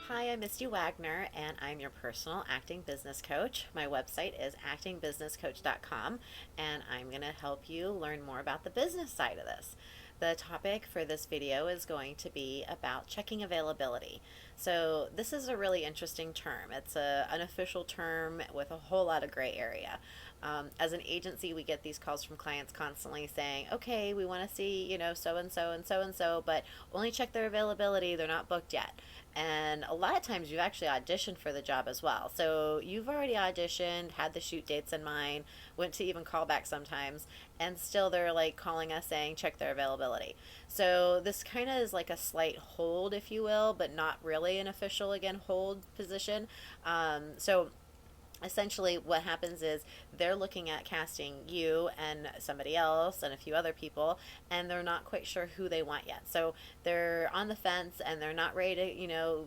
Hi, I'm Misty Wagner, and I'm your personal acting business coach. My website is actingbusinesscoach.com, and I'm going to help you learn more about the business side of this. The topic for this video is going to be about checking availability. So, this is a really interesting term. It's a unofficial term with a whole lot of gray area. As an agency, we get these calls from clients constantly saying, okay, we want to see, so and so and so and so, but only check their availability. They're not booked yet. And a lot of times you've actually auditioned for the job as well. So you've already auditioned, had the shoot dates in mind, went to even callback sometimes, and still they're like calling us saying check their availability. So this kind of is like a slight hold, if you will, but not really an official, again, hold position. So essentially what happens is they're looking at casting you and somebody else and a few other people, and they're not quite sure who they want yet, so they're on the fence and they're not ready to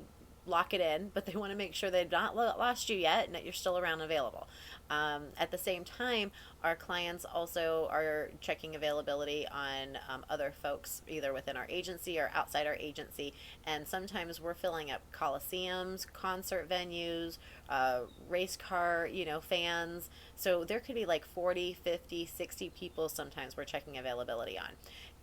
lock it in, but they want to make sure they've not lost you yet and that you're still around available. At the same time, our clients also are checking availability on other folks, either within our agency or outside our agency. And sometimes we're filling up coliseums, concert venues, race car, fans. So there could be like 40, 50, 60 people sometimes we're checking availability on.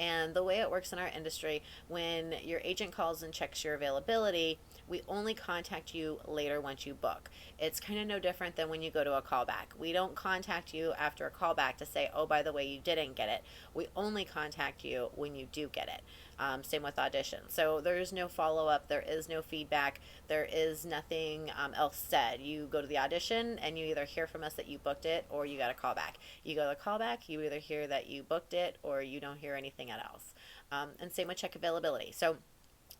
And the way it works in our industry, when your agent calls and checks your availability, we only contact you later once you book. It's kind of no different than when you go to a callback. We don't contact you after a callback to say, oh, by the way, you didn't get it. We only contact you when you do get it. Same with audition. So there is no follow up, there is no feedback, there is nothing else said. You go to the audition and you either hear from us that you booked it or you got a callback. You go to the callback, you either hear that you booked it or you don't hear anything else. And same with check availability. So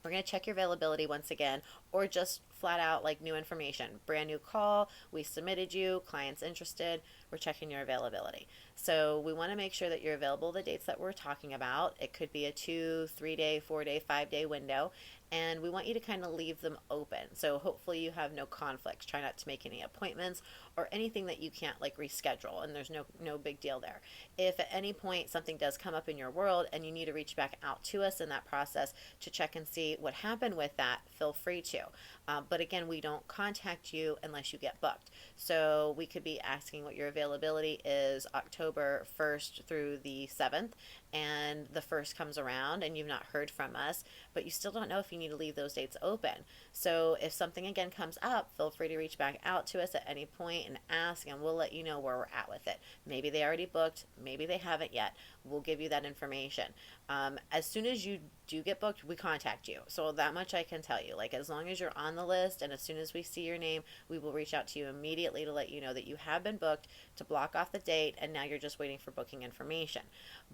we're going to check your availability once again, or just flat out like new information. Brand new call, we submitted you, client's interested, we're checking your availability. So we want to make sure that you're available the dates that we're talking about. It could be a 2, 3-day, 4-day, 5-day window, and we want you to kind of leave them open. So hopefully you have no conflicts. Try not to make any appointments or anything that you can't like reschedule, and there's no big deal there. If at any point something does come up in your world and you need to reach back out to us in that process to check and see what happened with that, feel free to. But again, we don't contact you unless you get booked. So we could be asking what your availability is October 1st through the 7th, and the 1st comes around and you've not heard from us, but you still don't know if you need to leave those dates open. So if something again comes up, feel free to reach back out to us at any point and ask, and we'll let you know where we're at with it. Maybe they already booked, maybe they haven't yet. We'll give you that information. As soon as you do get booked, we contact you. So that much I can tell you. Like, as long as you're on the list and as soon as we see your name, we will reach out to you immediately to let you know that you have been booked, to block off the date, and now you're just waiting for booking information.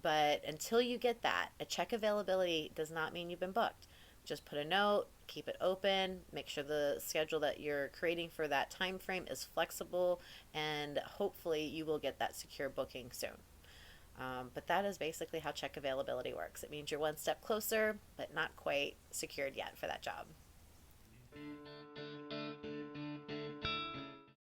But until you get that, a check availability does not mean you've been booked. Just put a note, keep it open, make sure the schedule that you're creating for that time frame is flexible, and hopefully you will get that secure booking soon. But that is basically how check availability works. It means you're one step closer, but not quite secured yet for that job.